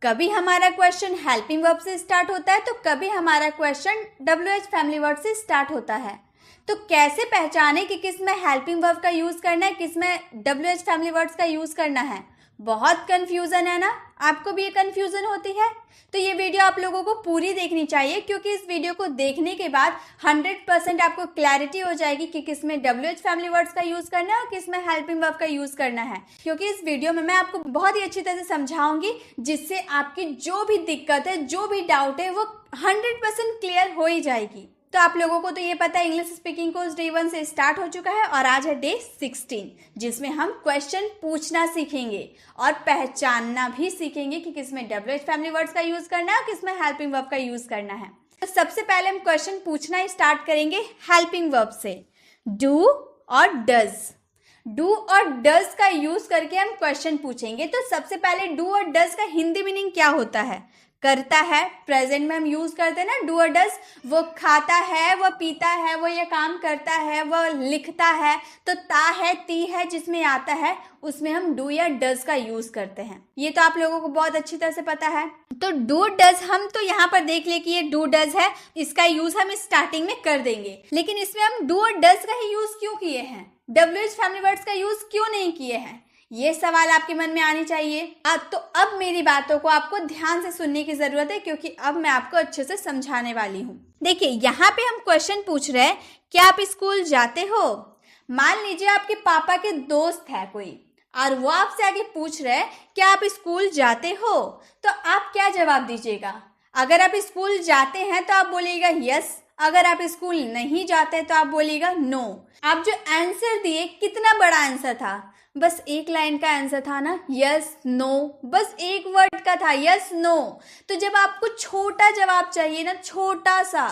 कभी हमारा question helping verb से स्टार्ट होता है तो कभी हमारा क्वेश्चन WH फैमिली वर्ड से स्टार्ट होता है। तो कैसे पहचाने कि किस में हेल्पिंग वर्ब का यूज़ करना है, किस में WH फैमिली वर्ड्स का यूज़ करना है। बहुत कन्फ्यूज़न है ना, आपको भी ये कन्फ्यूज़न होती है? तो ये वीडियो आप लोगों को पूरी देखनी चाहिए, क्योंकि इस वीडियो को देखने के बाद 100% आपको क्लैरिटी हो जाएगी कि किस में WH फैमिली वर्ड्स का यूज़ करना है और किस में हेल्पिंग वर्ब का यूज़ करना है। क्योंकि इस वीडियो में मैं आपको बहुत ही अच्छी तरह से समझाऊंगी, जिससे आपकी जो भी दिक्कत है, जो भी डाउट है, वो 100% क्लियर हो ही जाएगी। तो आप लोगों को तो ये पता है, इंग्लिश स्पीकिंग कोर्स डे 1 से स्टार्ट हो चुका है और आज है डे 16, जिसमें हम क्वेश्चन पूछना सीखेंगे और पहचानना भी सीखेंगे कि किसमें WH फैमिली वर्ड्स का यूज़ करना है और किसमें हेल्पिंग वर्ब का यूज़ करना है। तो सबसे पहले हम क्वेश्चन पूछना स्टार्ट करेंगे हेल्पिंग वर्ब से, डू और डज। डू और डज का यूज़ करके हम क्वेश्चन पूछेंगे। तो सबसे पहले डू और डज का हिंदी मीनिंग क्या होता है? करता है। प्रेजेंट में हम यूज करते हैं ना डू और डज। वो खाता है, वो पीता है, वो ये काम करता है, वो लिखता है। तो ता है, ती है, जिसमें आता है उसमें हम डू या डज का यूज करते हैं। ये तो आप लोगों को बहुत अच्छी तरह से पता है। तो डू डज हम तो यहाँ पर देख ले कि ये डू डज है, इसका यूज हम स्टार्टिंग में कर देंगे। लेकिन इसमें हम डू और डज का ही यूज क्यों किए हैं, WH फैमिली वर्ड्स का यूज क्यों नहीं किए हैं? ये सवाल आपके मन में आनी चाहिए। तो अब मेरी बातों को आपको ध्यान से सुनने की जरूरत है, क्योंकि अब मैं आपको अच्छे से समझाने वाली हूँ। देखिए, यहाँ पे हम क्वेश्चन पूछ रहे हैं, क्या आप स्कूल जाते हो? मान लीजिए आपके पापा के दोस्त है कोई और वो आपसे आगे पूछ रहे हैं, क्या आप स्कूल जाते हो? तो आप क्या जवाब दीजिएगा? अगर आप स्कूल जाते हैं तो आप बोलिएगा यस, अगर आप स्कूल नहीं जाते तो आप बोलिएगा नो। आप जो आंसर दिए, कितना बड़ा आंसर था? बस एक लाइन का आंसर था ना, यस नो, बस एक वर्ड का था, यस नो। तो जब आपको छोटा जवाब चाहिए ना, छोटा सा,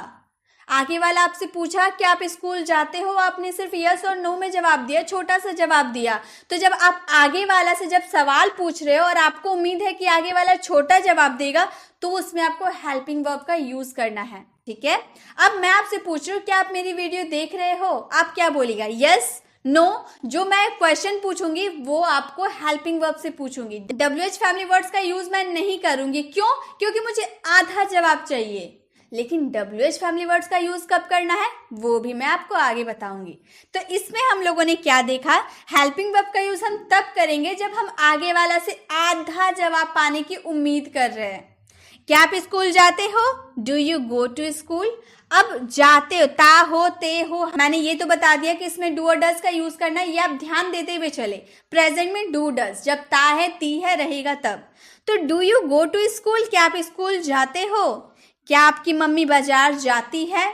आगे वाला आपसे पूछा क्या आप स्कूल जाते हो, आपने सिर्फ यस और नो में जवाब दिया, छोटा सा जवाब दिया। तो जब आप आगे वाला से जब सवाल पूछ रहे हो और आपको उम्मीद है कि आगे वाला छोटा जवाब देगा, तो उसमें आपको हेल्पिंग वर्ब का यूज करना है। ठीक है, अब मैं आपसे पूछ रही हूँ, क्या आप मेरी वीडियो देख रहे हो? आप क्या बोलेगा, यस नो? जो मैं क्वेश्चन पूछूंगी वो आपको हेल्पिंग वर्ब से पूछूंगी। WH फैमिली वर्ड्स का यूज मैं नहीं करूंगी। क्यों? क्योंकि मुझे आधा जवाब चाहिए। लेकिन WH फैमिली वर्ड्स का यूज कब करना है वो भी मैं आपको आगे बताऊंगी। तो इसमें हम लोगों ने क्या देखा, हेल्पिंग वर्ब का यूज हम तब करेंगे जब हम आगे वाला से आधा जवाब पाने की उम्मीद कर रहे हैं। क्या आप स्कूल जाते हो? Do you go to school? अब जाते हो, ता हो, ते हो, मैंने ये तो बता दिया कि इसमें डू और डज का यूज करना है, ये आप ध्यान देते हुए चले। प्रेजेंट में डू डज, जब ता है, ती है रहेगा तब। तो do you go to school, क्या आप स्कूल जाते हो? क्या आपकी मम्मी बाजार जाती है?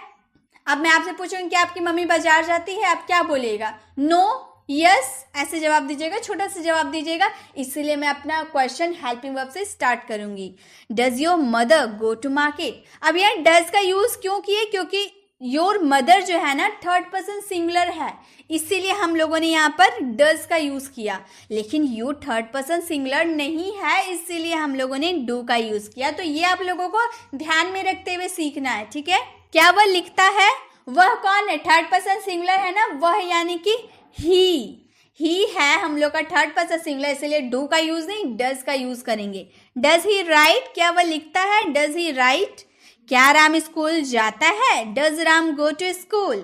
अब मैं आपसे पूछूंगी क्या आपकी मम्मी बाजार जाती है, आप क्या बोलिएगा? नो, यस, ऐसे जवाब दीजिएगा, छोटा सा जवाब दीजिएगा। इसीलिए मैं अपना क्वेश्चन हेल्पिंग वर्ब से स्टार्ट करूंगी। Does your mother go to market? अब यार डज का यूज क्यों किए? क्योंकि योर मदर जो है ना थर्ड पर्सन सिंगुलर है, इसीलिए हम लोगों ने यहाँ पर डज का यूज किया। लेकिन यू थर्ड पर्सन सिंगुलर नहीं है, इसीलिए हम लोगों ने डू का यूज किया। तो ये आप लोगों को ध्यान में रखते हुए सीखना है। ठीक है, क्या वह लिखता है? वह कौन है? थर्ड पर्सन सिंगुलर है ना, वह यानी कि ही है हम लोग का थर्ड पर्सन सिंगुलर, इसलिए डू का यूज नहीं, डज का यूज करेंगे। Does he write? क्या वह लिखता है? Does he write? क्या राम स्कूल जाता है? Does Ram go to school?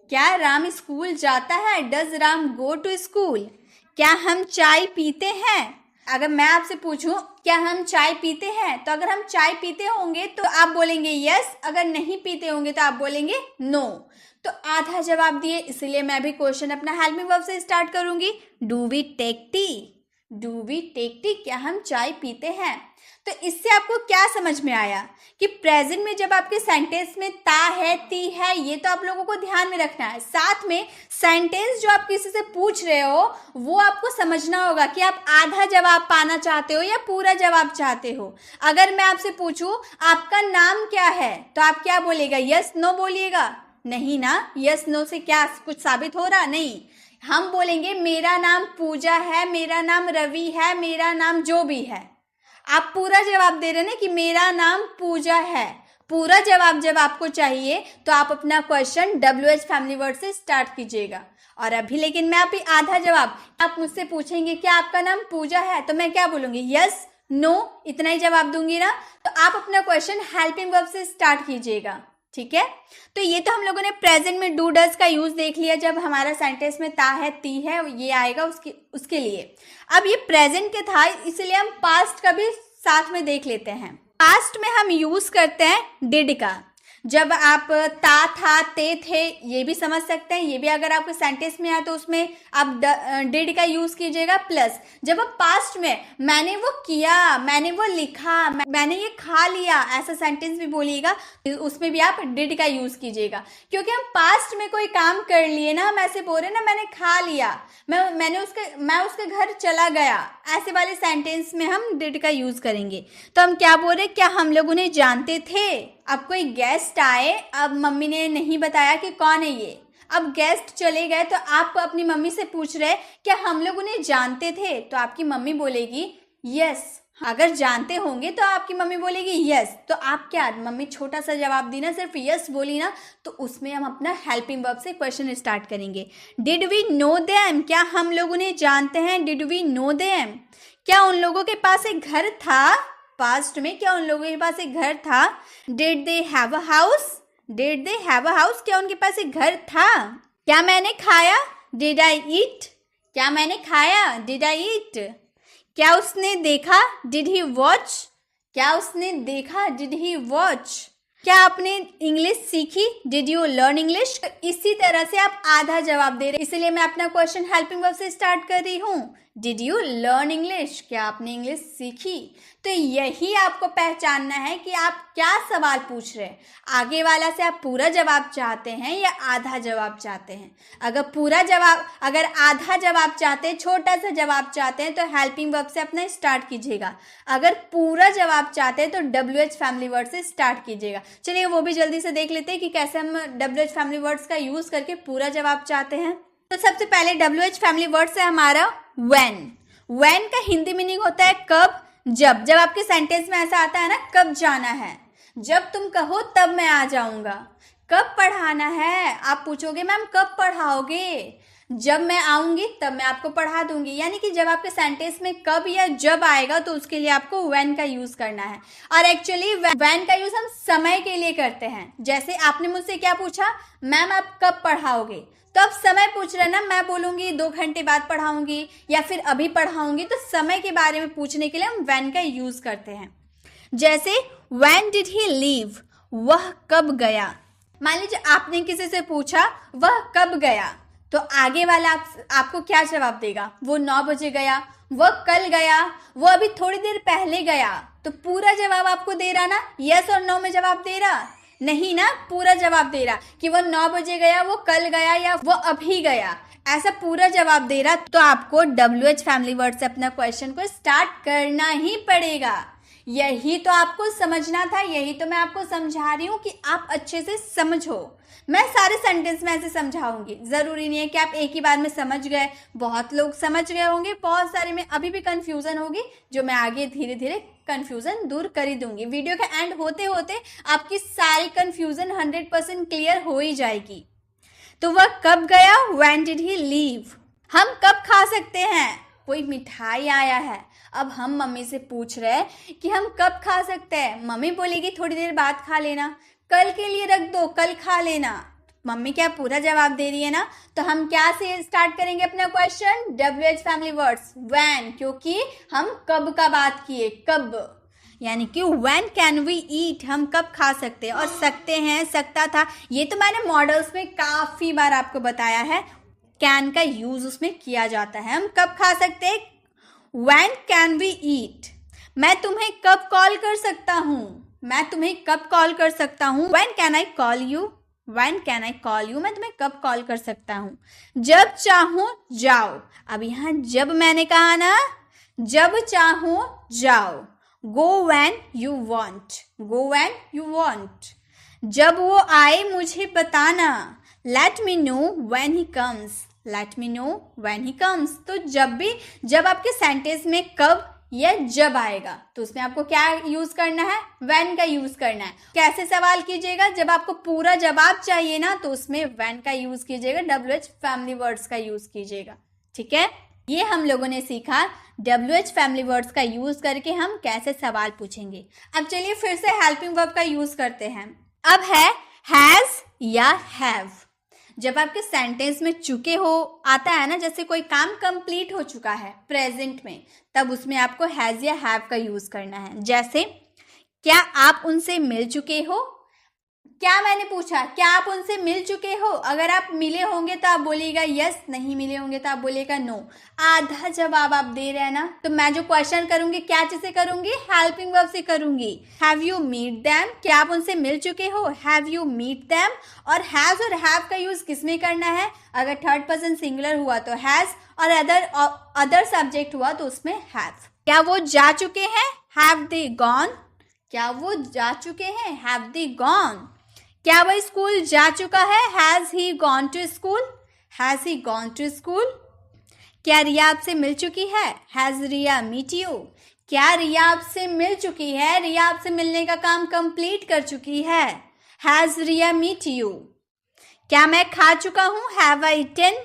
क्या राम स्कूल जाता है? Does Ram go to school? क्या हम चाय पीते हैं? अगर मैं आपसे पूछूं क्या हम चाय पीते हैं, तो अगर हम चाय पीते होंगे तो आप बोलेंगे यस, अगर नहीं पीते होंगे तो आप बोलेंगे नो। तो आधा जवाब दिए, इसलिए मैं भी क्वेश्चन अपना हेल्पिंग वर्ब से स्टार्ट करूंगी। Do we take tea? Do we take tea? क्या हम चाय पीते हैं? तो इससे आपको क्या समझ में आया कि प्रेजेंट में जब आपके सेंटेंस में ता है, ती है, ये तो आप लोगों को ध्यान में रखना है। साथ में सेंटेंस जो आप किसी से पूछ रहे हो वो आपको समझना होगा कि आप आधा जवाब पाना चाहते हो या पूरा जवाब चाहते हो। अगर मैं आपसे पूछूं आपका नाम क्या है, तो आप क्या बोलेगा? यस नो बोलिएगा? नहीं ना, यस नो से क्या कुछ साबित हो रहा? नहीं, हम बोलेंगे मेरा नाम पूजा है, मेरा नाम रवि है, मेरा नाम जो भी है। आप पूरा जवाब दे रहे हैं ना कि मेरा नाम पूजा है। पूरा जवाब जब आपको चाहिए तो आप अपना क्वेश्चन WH फैमिली वर्ड से स्टार्ट कीजिएगा। और अभी लेकिन मैं अभी आधा जवाब, आप मुझसे पूछेंगे क्या आपका नाम पूजा है, तो मैं क्या बोलूंगी? यस नो, इतना ही जवाब दूंगी ना, तो आप अपना क्वेश्चन हेल्पिंग वर्ब से स्टार्ट कीजिएगा, ठीक है। तो ये तो हम लोगों ने प्रेजेंट में डू डज का यूज देख लिया, जब हमारा सेंटेंस में ता है ती है ये आएगा उसके लिए। अब ये प्रेजेंट के था, इसलिए हम पास्ट का भी साथ में देख लेते हैं। पास्ट में हम यूज करते हैं डिड का। जब आप ता था ते थे ये भी समझ सकते हैं, ये भी अगर आपके सेंटेंस में आए तो उसमें आप डिड का यूज कीजिएगा। प्लस जब आप पास्ट में मैंने वो किया, मैंने वो लिखा, मैंने ये खा लिया, ऐसा सेंटेंस भी बोलिएगा, उसमें भी आप डिड का यूज कीजिएगा। क्योंकि हम पास्ट में कोई काम कर लिए ना, हम ऐसे बोल रहे ना मैंने खा लिया, मैं उसके घर चला गया, ऐसे वाले सेंटेंस में हम डिड का यूज करेंगे। तो हम क्या बोल रहे, क्या हम लोग उन्हें जानते थे। अब कोई गेस्ट आए, अब मम्मी ने नहीं बताया कि कौन है ये, अब गेस्ट चले गए, तो आप अपनी मम्मी से पूछ रहे क्या हम लोग उन्हें जानते थे, तो आपकी मम्मी बोलेगी यस। अगर जानते होंगे तो आपकी मम्मी बोलेगी यस, तो आप क्या, मम्मी छोटा सा जवाब दी ना, सिर्फ यस बोली ना, तो उसमें हम अपना हेल्पिंग वर्ब से क्वेश्चन स्टार्ट करेंगे। डिड वी नो देम, क्या हम लोग उन्हें जानते हैं। डिड वी नो देम, क्या उन लोगों के पास एक घर था। पास्ट में क्या उन लोगों के पास एक घर था। Did they have a house, did they have a house, क्या उनके पास एक घर था। क्या मैंने खाया, डिड आई ईट, क्या मैंने खाया, डिड आई ईट। क्या उसने देखा, डिड ही वॉच, क्या उसने देखा, डिड ही वॉच। क्या आपने इंग्लिश सीखी, डिड यू लर्न इंग्लिश। इसी तरह से आप आधा जवाब दे रहे, इसलिए मैं अपना क्वेश्चन हेल्पिंग वर्ब से स्टार्ट कर रही हूँ। डिड यू लर्न इंग्लिश, क्या आपने इंग्लिश सीखी। तो यही आपको पहचानना है कि आप क्या सवाल पूछ रहे हैं। आगे वाला से आप पूरा जवाब चाहते हैं या आधा जवाब चाहते हैं। अगर आधा जवाब चाहते हैं, छोटा सा जवाब चाहते हैं, तो हेल्पिंग वर्ब से अपना स्टार्ट कीजिएगा। अगर पूरा जवाब चाहते हैं तो WH फैमिली वर्ड से स्टार्ट कीजिएगा। चलिए वो भी जल्दी से देख लेते हैं कि कैसे हम WH फैमिली वर्ड्स का यूज करके पूरा जवाब चाहते हैं। तो सबसे पहले WH फैमिली वर्ड से हमारा when का हिंदी मीनिंग होता है कब, जब आपके सेंटेंस में ऐसा आता है ना, कब जाना है, जब तुम कहो तब मैं आ जाऊंगा। कब पढ़ाना है, आप पूछोगे मैम कब पढ़ाओगे, जब मैं आऊंगी तब मैं आपको पढ़ा दूंगी। यानी कि जब आपके सेंटेंस में कब या जब आएगा तो उसके लिए आपको when का यूज करना है। और एक्चुअली when का यूज हम समय के लिए करते हैं। जैसे आपने मुझसे क्या पूछा, मैम आप कब पढ़ाओगे, तो आप समय पूछ रहे हैं ना, मैं बोलूंगी 2 घंटे बाद पढ़ाऊंगी या फिर अभी पढ़ाऊंगी, तो समय के बारे में पूछने के लिए हम when का यूज करते हैं। जैसे when did he leave, वह कब गया। मान लीजिए आपने किसी से पूछा वह कब गया, तो आगे वाला आपको क्या जवाब देगा, वो 9 बजे गया, वह कल गया, वो अभी थोड़ी देर पहले गया। तो पूरा जवाब आपको दे रहा ना, यस और नो में जवाब दे रहा नहीं ना, पूरा जवाब दे रहा कि वो 9 बजे गया, वो कल गया या वो अभी गया, ऐसा पूरा जवाब दे रहा। तो आपको WH फैमिली वर्ड से अपना क्वेश्चन को स्टार्ट करना ही पड़ेगा। यही तो आपको समझना था, यही तो मैं आपको समझा रही हूँ कि आप अच्छे से समझो। मैं सारे सेंटेंस में ऐसे समझाऊंगी, जरूरी नहीं है कि आप एक ही बार में समझ गए। बहुत लोग समझ गए होंगे, बहुत सारे में अभी भी कंफ्यूजन होगी, जो मैं आगे धीरे धीरे कंफ्यूजन दूर कर ही दूंगी। वीडियो के एंड होते होते आपकी सारी कंफ्यूजन 100% क्लियर हो ही जाएगी। तो वह कब गया, when did he leave। हम कब खा सकते हैं, कोई मिठाई आया है, अब हम मम्मी से पूछ रहे हैं कि हम कब खा सकते हैं। मम्मी बोलेगी थोड़ी देर बाद खा लेना, कल के लिए रख दो, कल खा लेना। मम्मी क्या पूरा जवाब दे रही है ना, तो हम क्या से स्टार्ट करेंगे अपना question, WH family words when, क्योंकि हम कब का बात किए, कब, यानी कि when can we eat, हम कब खा सकते हैं। और सकते हैं, सकता था, ये तो मैंने मॉडल्स में काफ़ी बार आपको बताया है, कैन का यूज उसमें किया जाता है। हम कब खा सकते हैं, when can we eat। मैं तुम्हें कब कॉल कर सकता हूँ, मैं तुम्हें कब कॉल कर सकता हूँ, when can I call you, when can I call you, मैं तुम्हें कब कॉल कर सकता हूँ। जब चाहूँ जाओ, अब यहाँ जब मैंने कहा ना, जब चाहूँ जाओ। go when you want, go when you want। जब वो आए मुझे बताना, let me know when he comes, let me know when he comes। तो जब आपके सेंटेंस में कब या जब आएगा तो उसमें आपको क्या यूज करना है, when का यूज करना है। कैसे सवाल कीजिएगा, जब आपको पूरा जवाब चाहिए ना तो उसमें when का यूज कीजिएगा, WH फैमिली वर्ड्स का यूज कीजिएगा, ठीक है। ये हम लोगों ने सीखा WH फैमिली वर्ड्स का यूज करके हम कैसे सवाल पूछेंगे। अब चलिए फिर से हेल्पिंग वर्ब का यूज करते हैं। अब है हैज या हैव। जब आपके सेंटेंस में चुके हो आता है ना, जैसे कोई काम कंप्लीट हो चुका है प्रेजेंट में, तब उसमें आपको हैज या हैव का यूज करना है। जैसे क्या आप उनसे मिल चुके हो? क्या मैंने पूछा, क्या आप उनसे मिल चुके हो? अगर आप मिले होंगे तो आप बोलिएगा यस, नहीं मिले होंगे तो आप बोलिएगा नो। आधा जवाब आप दे रहे हैं ना, तो मैं जो क्वेश्चन करूंगी क्या चीज से करूंगी? हेल्पिंग वर्ब से करूंगी। Have you meet them? क्या आप उनसे मिल चुके हो? Have you meet them. और हैज और हैव का यूज किसमें करना है? अगर थर्ड पर्सन सिंगुलर हुआ तो हैज, और अदर सब्जेक्ट हुआ तो उसमें हैव। क्या वो जा चुके हैं? Have they gone? क्या वो जा चुके हैं? Have they gone? क्या वह स्कूल जा चुका है? Has he gone to school? Has he gone to school? क्या रिया आपसे मिल चुकी है? Has Riya meet you? क्या रिया आपसे मिल चुकी है? रिया आपसे मिलने का काम कंप्लीट कर चुकी है। Has Riya meet you? क्या मैं खा चुका हूँ? Have I eaten?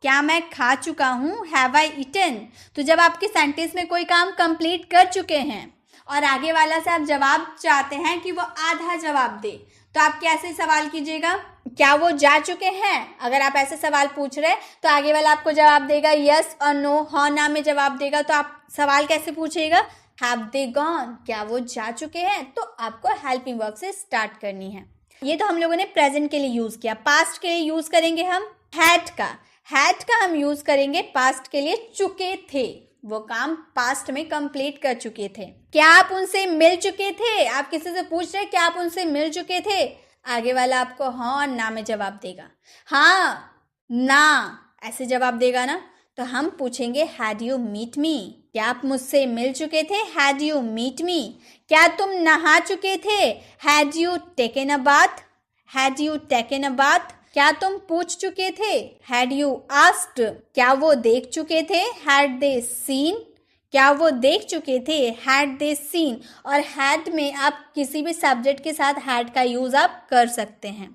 क्या मैं खा चुका हूँ? Have I eaten? तो जब आपके सेंटेंस में कोई काम कंप्लीट कर चुके हैं और आगे वाला से आप जवाब चाहते हैं कि वो आधा जवाब दे, तो आप कैसे सवाल कीजिएगा? क्या वो जा चुके हैं? अगर आप ऐसे सवाल पूछ रहे हैं तो आगे वाला आपको जवाब देगा यस और नो, हाँ ना में जवाब देगा। तो आप सवाल कैसे पूछिएगा? Have they gone? क्या वो जा चुके हैं? तो आपको हेल्पिंग वर्ब से स्टार्ट करनी है। ये तो हम लोगों ने प्रेजेंट के लिए यूज किया। पास्ट के लिए यूज करेंगे हम हैड का। हैड का हम यूज करेंगे पास्ट के लिए चुके थे, वो काम पास्ट में कंप्लीट कर चुके थे। क्या आप उनसे मिल चुके थे? आप किसी से पूछ रहे हैं क्या आप उनसे मिल चुके थे? आगे वाला आपको हाँ और ना में जवाब देगा। हाँ, ना ऐसे जवाब देगा ना, तो हम पूछेंगे हैड यू मीट मी? क्या आप मुझसे मिल चुके थे? Had you meet me? क्या तुम नहा चुके थे? Had you taken a bath? Had you taken a bath? क्या तुम पूछ चुके थे? Had you asked? क्या वो देख चुके थे? Had they seen? क्या वो देख चुके थे? Had they seen? और हैड में आप किसी भी सब्जेक्ट के साथ हैड का यूज आप कर सकते हैं।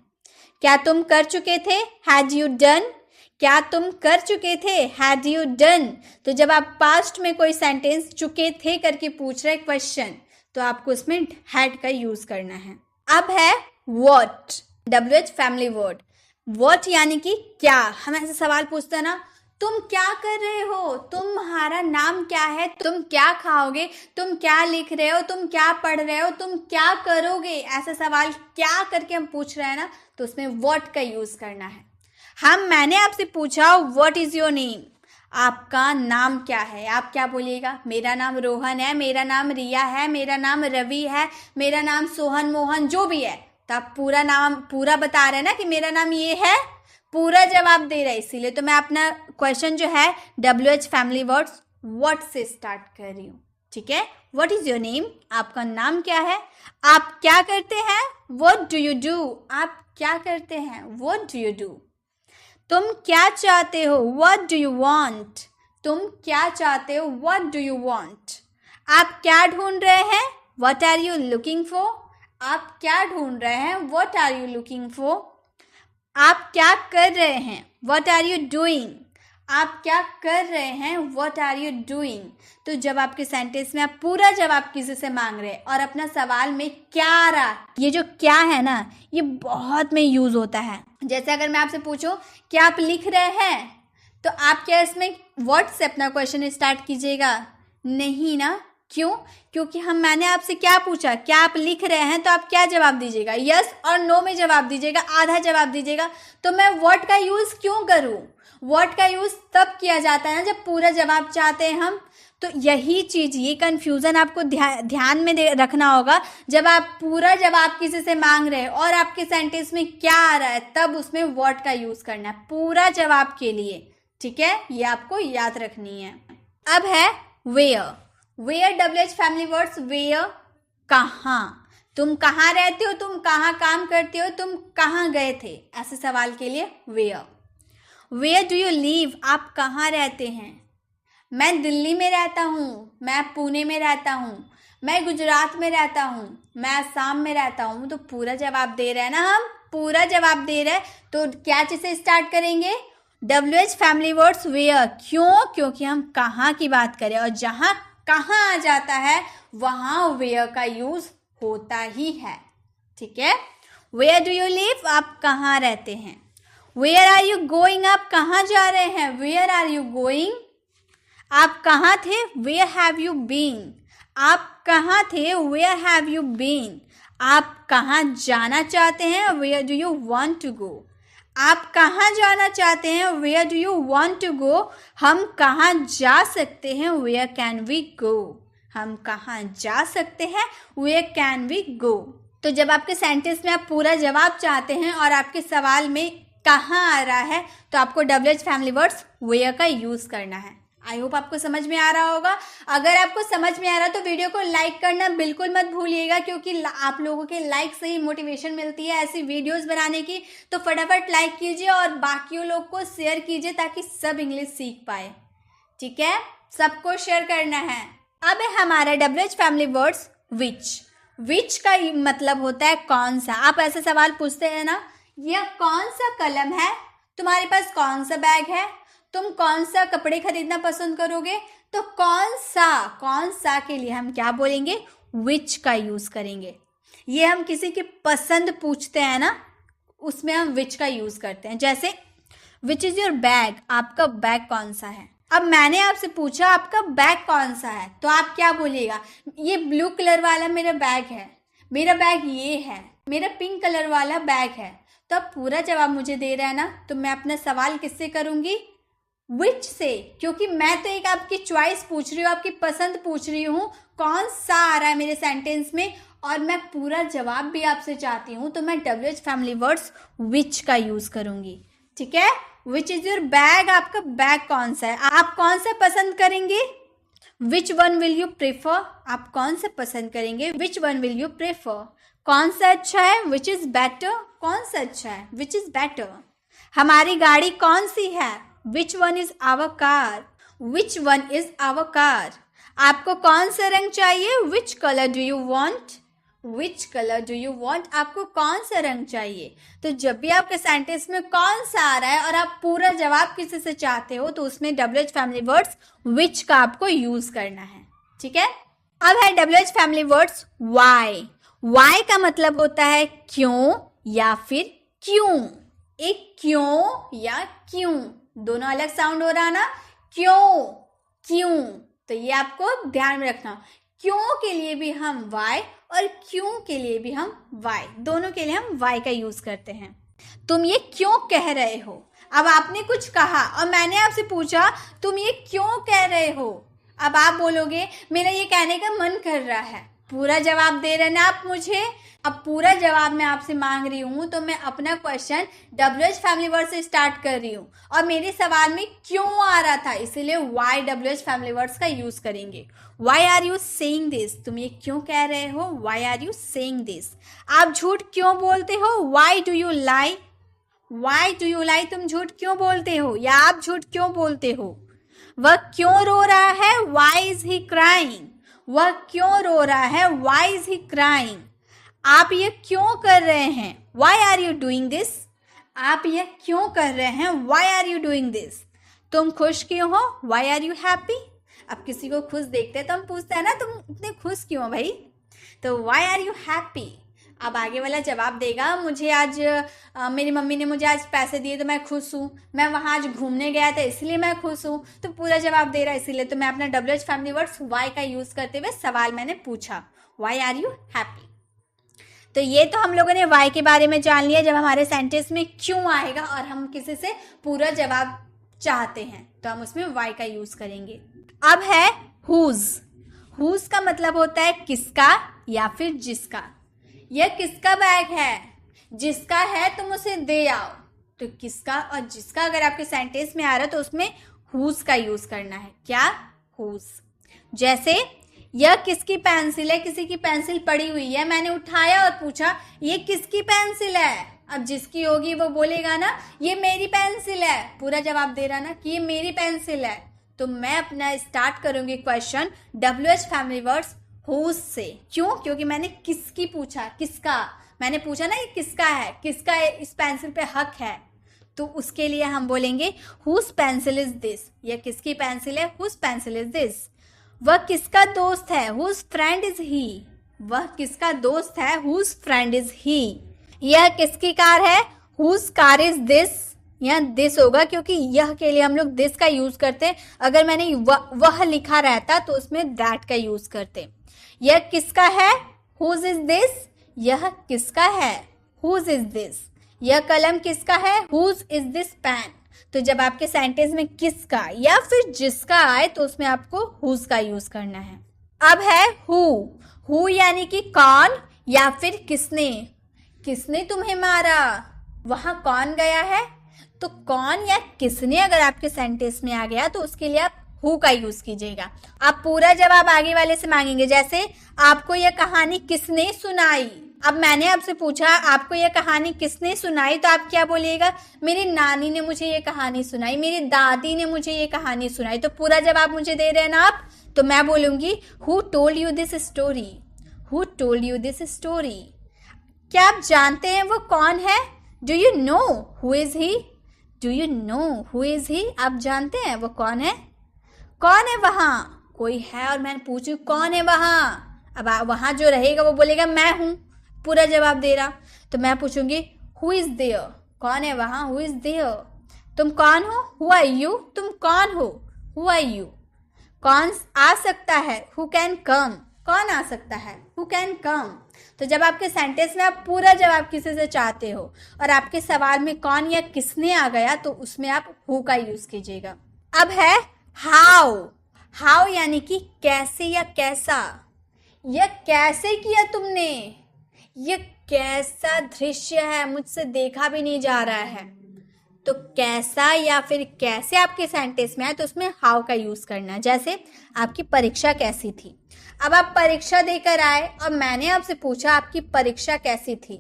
क्या तुम कर चुके थे? Had you done? क्या तुम कर चुके थे? Had you done? तो जब आप पास्ट में कोई सेंटेंस चुके थे करके पूछ रहे क्वेश्चन, तो आपको उसमें हैड का यूज करना है। अब है what. WH family word. What यानी कि क्या। हम ऐसे सवाल पूछते हैं ना, तुम क्या कर रहे हो? तुम्हारा नाम क्या है? तुम क्या खाओगे? तुम क्या लिख रहे हो? तुम क्या पढ़ रहे हो? तुम क्या करोगे? ऐसे सवाल क्या करके हम पूछ रहे हैं ना, तो उसमें व्हाट का यूज करना है। मैंने आपसे पूछा व्हाट इज योर नेम? आपका नाम क्या है? आप क्या बोलिएगा? मेरा नाम रोहन है, मेरा नाम रिया है, मेरा नाम रवि है, मेरा नाम सोहन, मोहन, जो भी है। तो आप पूरा नाम पूरा बता रहे हैं ना कि मेरा नाम ये है, पूरा जवाब दे रहा है। इसीलिए तो मैं अपना क्वेश्चन जो है WH फैमिली वर्ड्स व्हाट से स्टार्ट कर रही हूँ। ठीक है, व्हाट इज योर नेम? आपका नाम क्या है? आप क्या करते हैं? What do you do? आप क्या करते हैं? What do you do? तुम क्या चाहते हो? What do you want? तुम क्या चाहते हो? What do you want? आप क्या ढूंढ रहे हैं? What are you looking for? आप क्या ढूंढ रहे हैं? What are you looking for? आप क्या कर रहे हैं? What are you doing? आप क्या कर रहे हैं? What are you doing? तो जब आपके सेंटेंस में आप पूरा जवाब किसी से मांग रहे हैं और अपना सवाल में क्या आ रहा, ये जो क्या है ना, ये बहुत में यूज होता है। जैसे अगर मैं आपसे पूछूं क्या आप लिख रहे हैं, तो आप क्या इसमें व्हाट से अपना क्वेश्चन स्टार्ट कीजिएगा? नहीं ना। क्यों? क्योंकि मैंने आपसे क्या पूछा, क्या आप लिख रहे हैं, तो आप क्या जवाब दीजिएगा? यस और नो में जवाब दीजिएगा, आधा जवाब दीजिएगा। तो मैं व्हाट का यूज क्यों करूं? व्हाट का यूज तब किया जाता है ना जब पूरा जवाब चाहते हैं हम। तो यही चीज, ये कंफ्यूजन आपको ध्यान में रखना होगा। जब आप पूरा जवाब किसी से मांग रहे हैं और आपके सेंटेंस में क्या आ रहा है, तब उसमें व्हाट का यूज करना है पूरा जवाब के लिए। ठीक है, ये आपको याद रखनी है। अब है where. Where WH family words. Where कहाँ। तुम कहाँ रहते हो? तुम कहाँ काम करते हो? तुम कहाँ गए थे? ऐसे सवाल के लिए where. Where do you live? आप कहाँ रहते हैं? मैं दिल्ली में रहता हूँ, मैं पुणे में रहता हूँ, मैं गुजरात में रहता हूँ, मैं असम में रहता हूँ। तो पूरा जवाब दे रहे हैं ना, हम पूरा जवाब दे रहे हैं। तो क्या चीज़ से स्टार्ट करेंगे? WH फैमिली वर्ड्स वेयर, क्यों? क्योंकि हम कहाँ की बात करें और जहाँ कहाँ आ जाता है वहाँ वेयर का यूज होता ही है, ठीक है। वेयर डू यू लिव, आप कहाँ रहते हैं। वेयर आर यू गोइंग, आप कहाँ जा रहे हैं। वेयर आर यू गोइंग, आप कहाँ थे। वेयर हैव यू बीन, आप कहाँ थे। वेयर हैव यू बीन, आप कहाँ जाना चाहते हैं। Where do you want to go, आप कहाँ जाना चाहते हैं। Where do you want to go, हम कहाँ जा सकते हैं। वेयर कैन वी गो, हम कहाँ जा सकते हैं। Where can we go. तो जब आपके सेंटेंस में आप पूरा जवाब चाहते हैं और आपके सवाल में कहाँ आ रहा है तो आपको WH फैमिली वर्ड्स वेयर का यूज़ करना है। आई होप आपको समझ में आ रहा होगा। अगर आपको समझ में आ रहा है तो वीडियो को लाइक करना बिल्कुल मत भूलिएगा, क्योंकि आप लोगों के लाइक से ही मोटिवेशन मिलती है ऐसी वीडियोस बनाने की। तो फटाफट लाइक कीजिए और बाकियों लोग को शेयर कीजिए ताकि सब इंग्लिश सीख पाए, ठीक है। सबको शेयर करना है। अब है हमारा WH फैमिली वर्ड्स विच। विच का मतलब होता है कौन सा। आप ऐसे सवाल पूछते हैं ना, यह कौन सा कलम है, तुम्हारे पास कौन सा बैग है, तुम कौन सा कपड़े खरीदना पसंद करोगे। तो कौन सा के लिए हम क्या बोलेंगे, विच का यूज करेंगे। ये हम किसी की पसंद पूछते हैं ना, उसमें हम विच का यूज करते हैं। जैसे विच इज योर बैग, आपका बैग कौन सा है। अब मैंने आपसे पूछा आपका बैग कौन सा है, तो आप क्या बोलिएगा, ये ब्लू कलर वाला मेरा बैग है, मेरा बैग ये है, मेरा पिंक कलर वाला बैग है। तो आप पूरा जवाब मुझे दे रहे हैं ना, तो मैं अपना सवाल किससे करूंगी, विच से, क्योंकि मैं तो एक आपकी चॉइस पूछ रही हूँ, आपकी पसंद पूछ रही हूँ, कौन सा आ रहा है मेरे सेंटेंस में, और मैं पूरा जवाब भी आपसे चाहती हूँ, तो मैं WH फैमिली वर्ड्स विच का यूज करूंगी, ठीक है। विच इज योर बैग, आपका बैग कौन सा है, आप कौन सा पसंद करेंगे। Which one will you prefer, आप कौन सा पसंद करेंगे। Which one will you prefer, कौन सा अच्छा है। विच इज बेटर, कौन सा अच्छा है, विच इज बेटर। हमारी गाड़ी कौन सी है, which one is our car, which one is our car. आपको कौन सा रंग चाहिए, which colour do you want, which colour do you want, आपको कौन सा रंग चाहिए। तो जब भी आपके सेंटेंस में कौन सा आ रहा है और आप पूरा जवाब किसी से चाहते हो, तो उसमें WH फैमिली वर्ड्स विच का आपको यूज करना है, ठीक है। अब है WH family words why. Why का मतलब होता है क्यों या फिर क्यों। एक क्यों या क्यों, दोनों अलग साउंड हो रहा ना, क्यों क्यों। तो ये आपको ध्यान में रखना, क्यों के लिए भी हम वाई और क्यों के लिए भी हम वाई, दोनों के लिए हम वाई का यूज करते हैं। तुम ये क्यों कह रहे हो, अब आपने कुछ कहा और मैंने आपसे पूछा तुम ये क्यों कह रहे हो। अब आप बोलोगे मेरा ये कहने का मन कर रहा है, पूरा जवाब दे रहे ना आप मुझे। अब पूरा जवाब मैं आपसे मांग रही हूँ, तो मैं अपना क्वेश्चन WH फैमिली वर्ड से स्टार्ट कर रही हूँ और मेरे सवाल में क्यों आ रहा था, इसीलिए वाई WH फैमिली वर्ड्स का यूज करेंगे। Why are you saying this, तुम ये क्यों कह रहे हो, why are you saying this. आप झूठ क्यों बोलते हो, why do you lie, why do you lie, तुम झूठ क्यों बोलते हो या आप झूठ क्यों बोलते हो। वह क्यों रो रहा है, वाई इज ही क्राइंग, वह क्यों रो रहा है, वाई इज ही क्राइंग। आप ये क्यों कर रहे हैं, why are you doing this, आप ये क्यों कर रहे हैं, why are you doing this. तुम खुश क्यों हो, वाई आर यू हैप्पी। अब किसी को खुश देखते हैं तो हम पूछते हैं ना तुम इतने खुश क्यों हो भाई, तो वाई आर यू हैप्पी। अब आगे वाला जवाब देगा मुझे आज मेरी मम्मी ने मुझे आज पैसे दिए तो मैं खुश हूँ, मैं वहाँ आज घूमने गया था इसलिए मैं खुश हूँ। तो पूरा जवाब दे रहा है, इसीलिए तो मैं अपना WH फैमिली वर्ड्स वाई का यूज करते हुए सवाल मैंने पूछा, वाई आर यू हैप्पी। तो ये तो हम लोगों ने वाई के बारे में जान लिया। जब हमारे सेंटेंस में क्यों आएगा और हम किसी से पूरा जवाब चाहते हैं तो हम उसमें वाई का यूज करेंगे। अब है हुज। हुज का मतलब होता है किसका या फिर जिसका। यह किसका बैग है, जिसका है तुम उसे दे आओ। तो किसका और जिसका अगर आपके सेंटेंस में आ रहा है तो उसमें हुज का यूज करना है। क्या, हुज। जैसे यह किसकी पेंसिल है, किसी की पेंसिल पड़ी हुई है, मैंने उठाया और पूछा ये किसकी पेंसिल है। अब जिसकी होगी वो बोलेगा ना ये मेरी पेंसिल है, पूरा जवाब दे रहा ना कि ये मेरी पेंसिल है। तो मैं अपना स्टार्ट करूंगी question WH family words whose से। क्यों, क्योंकि मैंने किसकी पूछा, किसका, मैंने पूछा ना ये किसका है, किसका इस पेंसिल पे हक है। तो उसके लिए हम बोलेंगे whose pencil is this। यह किसकी पेंसिल है? whose pencil is this। वह किसका दोस्त है? whose friend is he। वह किसका दोस्त है? whose friend is he। यह किसकी कार है? whose car is this। यहाँ दिस होगा क्योंकि यह के लिए हम लोग दिस का यूज करते हैं। अगर मैंने वह लिखा रहता तो उसमें दैट का यूज करते। यह किसका है? whose is this। यह किसका है? whose is this। यह कलम किसका है? whose is this pen। तो जब आपके सेंटेंस में किसका या फिर जिसका आए तो उसमें आपको whose का यूज करना है। अब है who यानी कि कौन या फिर किसने। किसने तुम्हें मारा? वहां कौन गया है? तो कौन या किसने अगर आपके सेंटेंस में आ गया तो उसके लिए आप हु का यूज कीजिएगा। आप पूरा जवाब आगे वाले से मांगेंगे। जैसे आपको यह कहानी किसने सुनाई। अब मैंने आपसे पूछा आपको यह कहानी किसने सुनाई, तो आप क्या बोलिएगा? मेरी नानी ने मुझे ये कहानी सुनाई, मेरी दादी ने मुझे ये कहानी सुनाई। तो पूरा जवाब मुझे दे रहे हैं ना आप, तो मैं बोलूंगी who told you this story. Who told you this story. क्या आप जानते हैं वो कौन है? Do you know who is he. Do you know who is he. आप जानते हैं वो कौन है? कौन है वहां? कोई है और मैं पूछूं कौन है वहां। अब वहां जो रहेगा वो बोलेगा मैं हूं, पूरा जवाब दे रहा। तो मैं पूछूंगी हु इज देयर। कौन है वहां? Who is there. तुम कौन हो? Who are you. तुम कौन हो? Who are you. कौन आ सकता है? Who can come. कौन आ सकता है? Who can come. तो जब आपके सेंटेंस में आप पूरा जवाब किसी से चाहते हो और आपके सवाल में कौन या किसने आ गया तो उसमें आप हु का यूज कीजिएगा। अब है हाउ। हाउ यानी कि कैसे या कैसा। यह कैसे किया तुमने? यह कैसा दृश्य है, मुझसे देखा भी नहीं जा रहा है। तो कैसा या फिर कैसे आपके सेंटेंस में आए तो उसमें हाउ का यूज करना। जैसे आपकी परीक्षा कैसी थी। अब आप परीक्षा देकर आए और मैंने आपसे पूछा आपकी परीक्षा कैसी थी।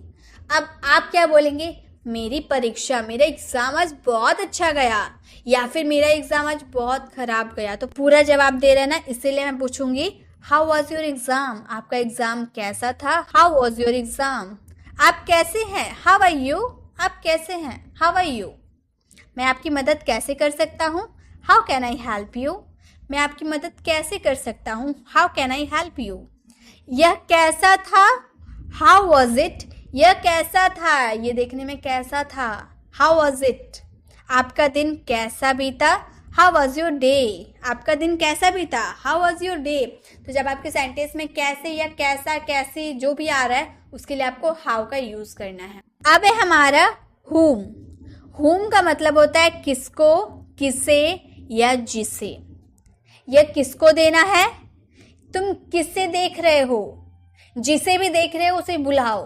अब आप क्या बोलेंगे? मेरी परीक्षा, मेरा एग्जाम आज बहुत अच्छा गया या फिर मेरा एग्जाम आज बहुत खराब गया। तो पूरा जवाब दे रहे हैं ना, इसीलिए मैं पूछूंगी हाउ वॉज योर एग्जाम। आपका एग्जाम कैसा था? How was your exam. आप कैसे हैं? How are you. आप कैसे हैं? How are you. मैं आपकी मदद कैसे कर सकता हूँ? How can I help you. मैं आपकी मदद कैसे कर सकता हूँ? How can I help you. यह कैसा था? How was it. यह कैसा था? ये देखने में कैसा था? How was it. आपका दिन कैसा बीता? How was your day. आपका दिन कैसा बीता? How was your day. तो जब आपके सेंटेंस में कैसे या कैसा, कैसी जो भी आ रहा है उसके लिए आपको हाउ का यूज करना है। अब है हमारा whom। whom का मतलब होता है किसको, किसे या जिसे। यह किसको देना है? तुम किससे देख रहे हो? जिसे भी देख रहे हो उसे बुलाओ।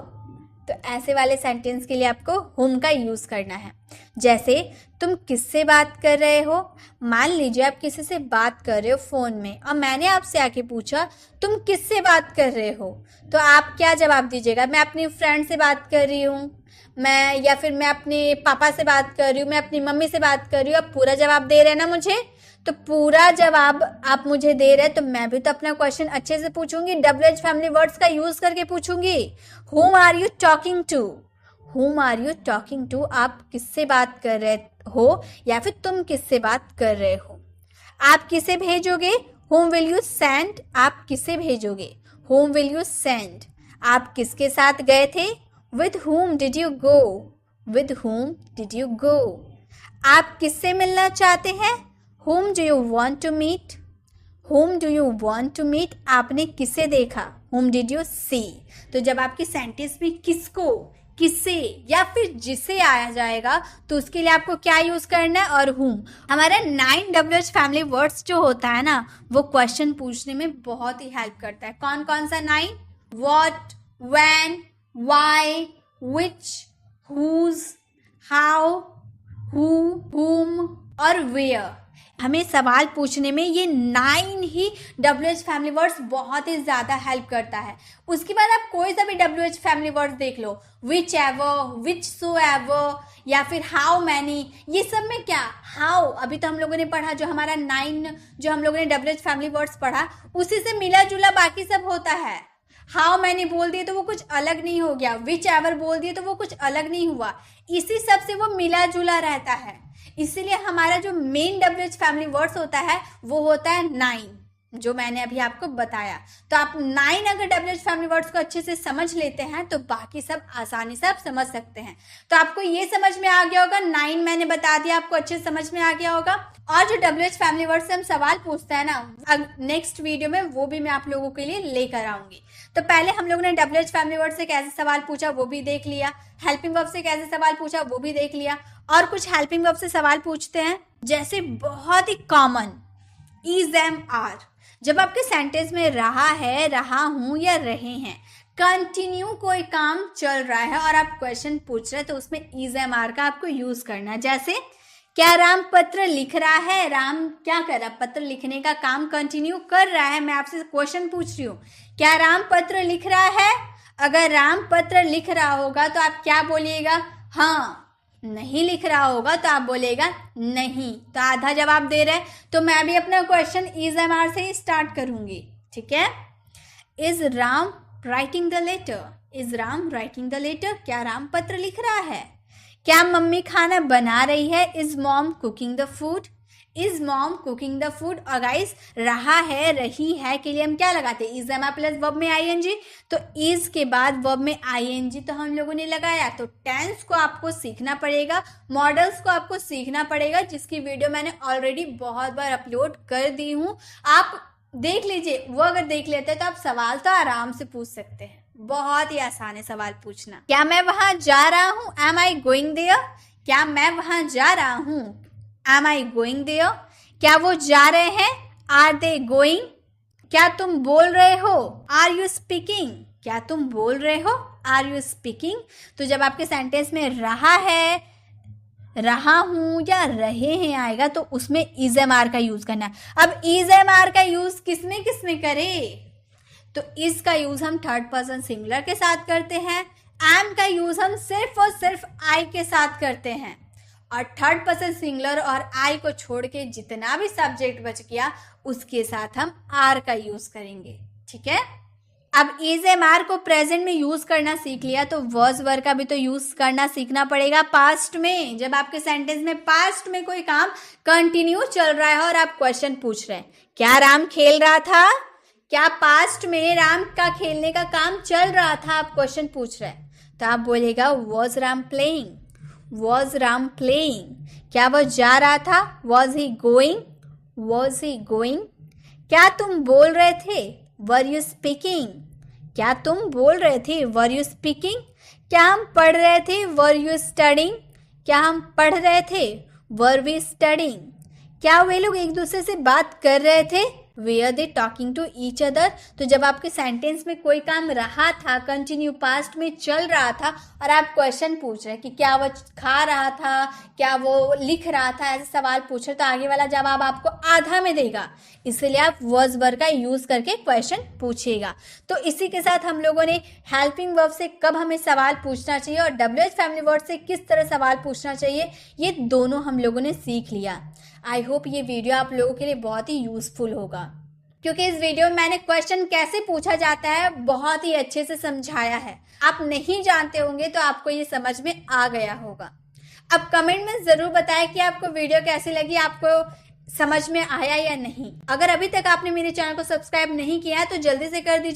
तो ऐसे वाले सेंटेंस के लिए आपको whom का यूज करना है। जैसे तुम किससे बात कर रहे हो। मान लीजिए आप किसी से बात कर रहे हो फोन में और मैंने आपसे आके पूछा तुम किससे बात कर रहे हो, तो आप क्या जवाब दीजिएगा? मैं अपनी फ्रेंड से बात कर रही हूँ, मैं या फिर मैं अपने पापा से बात कर रही हूँ, मैं अपनी मम्मी से बात कर रही हूँ। आप पूरा जवाब दे रहे हैं ना मुझे, तो पूरा जवाब आप मुझे दे रहे हैं तो मैं भी तो अपना क्वेश्चन अच्छे से पूछूंगी। WH फैमिली वर्ड्स का यूज करके पूछूंगी। whom are you talking to. whom are you talking to. आप किससे बात कर रहे हो या फिर तुम किससे बात कर रहे हो। आप किसे भेजोगे? whom will you send। आप किसे भेजोगे? whom will you send। आप किसके साथ गए थे? with whom did you go। with whom did you go। आप किससे मिलना चाहते हैं? whom do you want to meet। whom do you want to meet। आपने किसे देखा? whom did you see। तो जब आपकी सेंटेंस में किसको, किससे या फिर जिसे आया जाएगा तो उसके लिए आपको क्या यूज करना है और whom। हमारा 9 WH फैमिली वर्ड्स जो होता है ना वो क्वेश्चन पूछने में बहुत ही हेल्प करता है। कौन कौन सा 9? what, when, why, which, whose, how, who, whom और where। हमें सवाल पूछने में ये 9 ही WH फैमिली वर्ड्स बहुत ही ज़्यादा हेल्प करता है। उसके बाद आप कोई सा भी WH फैमिली वर्ड्स देख लो, which ever, which so ever या फिर हाउ मैनी। ये सब में क्या हाउ, अभी तो हम लोगों ने पढ़ा जो हमारा 9 जो हम लोगों ने WH फैमिली वर्ड्स पढ़ा उसी से मिला जुला बाकी सब होता है। हाउ मैनी बोल दिए तो वो कुछ अलग नहीं हो गया, विच एवर बोल दिए तो वो कुछ अलग नहीं हुआ, इसी सब से वो मिला जुला रहता है। इसीलिए हमारा जो मेन WH फैमिली वर्ड्स होता है वो होता है 9, जो मैंने अभी आपको बताया। तो आप 9 अगर WH फैमिली वर्ड्स को अच्छे से समझ लेते हैं तो बाकी सब आसानी से आप समझ सकते हैं। तो आपको ये समझ में आ गया होगा, 9 मैंने बता दिया, आपको अच्छे से समझ में आ गया होगा। और जो WH फैमिली वर्ड से हम सवाल पूछते हैं ना, नेक्स्ट वीडियो में वो भी मैं आप लोगों के लिए लेकर आऊंगी। तो पहले हम लोगों ने WH फैमिली वर्ड से कैसे सवाल पूछा वो भी देख लिया, हेल्पिंग वर्ब से कैसे सवाल पूछा वो भी देख लिया, और कुछ हेल्पिंग वर्ब से सवाल पूछते हैं, जैसे बहुत ही कॉमन इज, एम, आर। जब आपके सेंटेंस में रहा है, रहा हूं या रहे हैं, कंटिन्यू कोई काम चल रहा है और आप क्वेश्चन पूछ रहे हैं, तो उसमें इज, एम, आर का आपको यूज करना है। जैसे क्या राम पत्र लिख रहा है, राम क्या कर रहा है, पत्र लिखने का काम कंटिन्यू कर रहा है। मैं आपसे क्वेश्चन पूछ रही हूँ, क्या राम पत्र लिख रहा है? अगर राम पत्र लिख रहा होगा तो आप क्या बोलिएगा? हाँ। नहीं लिख रहा होगा तो आप बोलेगा नहीं। तो आधा जवाब दे रहे हैं। तो मैं भी अपना क्वेश्चन इज, एम, आर से ही स्टार्ट करूंगी, ठीक है। Is Ram writing the letter? Is Ram writing the letter? क्या राम पत्र लिख रहा है? क्या मम्मी खाना बना रही है? Is mom cooking the food? Is mom cooking the food? और गाइस, रहा है, रही है के लिए हम क्या लगाते हैं? Is, am, are plus verb में आईएनजी। तो इज के बाद वर्ब में आईएनजी तो हम लोगों ने लगाया। तो टेंस को आपको सीखना पड़ेगा, मॉडल्स को आपको सीखना पड़ेगा, जिसकी वीडियो मैंने ऑलरेडी बहुत बार अपलोड कर दी हूँ। आप देख लीजिए, वो अगर देख लेते हैं तो आप सवाल तो आराम से पूछ सकते हैं। बहुत ही आसान है सवाल पूछना। क्या मैं वहां जा रहा हूँ? Am I going there? क्या मैं वहां जा रहा हूँ? Am I going there? क्या वो जा रहे हैं? Are they going? क्या तुम बोल रहे हो? Are you speaking? क्या तुम बोल रहे हो? Are you speaking? तो जब आपके सेंटेंस में रहा है, रहा हूं या रहे हैं आएगा तो उसमें इज, एम, आर का यूज करना है। अब इज, एम, आर का यूज किसमें किसमें करें? तो इस का यूज हम थर्ड पर्सन सिंगुलर के साथ करते हैं, एम का यूज हम सिर्फ और सिर्फ आई के साथ करते हैं, और थर्ड पर्सन सिंगुलर और आई को छोड़ के जितना भी सब्जेक्ट बच गया उसके साथ हम आर का यूज करेंगे, ठीक है। अब इज, एम, आर को प्रेजेंट में यूज करना सीख लिया तो वर्स वर्ब का भी तो यूज करना सीखना पड़ेगा पास्ट में। जब आपके सेंटेंस में पास्ट में कोई काम कंटिन्यू चल रहा है और आप क्वेश्चन पूछ रहे हैं, क्या राम खेल रहा था? क्या पास्ट में राम का खेलने का काम चल रहा था? आप क्वेश्चन पूछ रहे हैं तो आप बोलेगा was Ram playing? Was Ram playing? क्या वो जा रहा था? Was he going? Was he going? क्या तुम बोल रहे थे? Were you speaking? क्या तुम बोल रहे थे? Were you speaking? क्या हम पढ़ रहे थे? Were you studying? क्या हम पढ़ रहे थे? Were we studying? क्या वे लोग एक दूसरे से बात कर रहे थे? Were they talking to each other? तो जब आपके सेंटेंस में कोई काम रहा था, कंटिन्यू पास्ट में चल रहा था और आप क्वेश्चन पूछ रहे हैं कि क्या वो खा रहा था, क्या वो लिख रहा था, ऐसे सवाल पूछ रहे तो आगे वाला जवाब आपको आधा में देगा। इसलिए आप वर्स वर्ब का यूज करके क्वेश्चन पूछिएगा। तो इसी के साथ हम लोगों ने हेल्पिंग वर्ब से कब हमें सवाल पूछना चाहिए और WH फैमिली वर्ड से किस तरह सवाल पूछना चाहिए, ये दोनों हम लोगों ने सीख लिया। आई होप ये वीडियो आप लोगों के लिए बहुत ही यूजफुल होगा, क्योंकि इस वीडियो में मैंने क्वेश्चन कैसे पूछा जाता है बहुत ही अच्छे से समझाया है। आप नहीं जानते होंगे तो आपको ये समझ में आ गया होगा। अब कमेंट में जरूर बताएं कि आपको वीडियो कैसी लगी, आपको समझ में आया या नहीं। अगर अभी तक आपने मेरे चैनल को सब्सक्राइब नहीं किया है तो जल्दी से कर दीजिए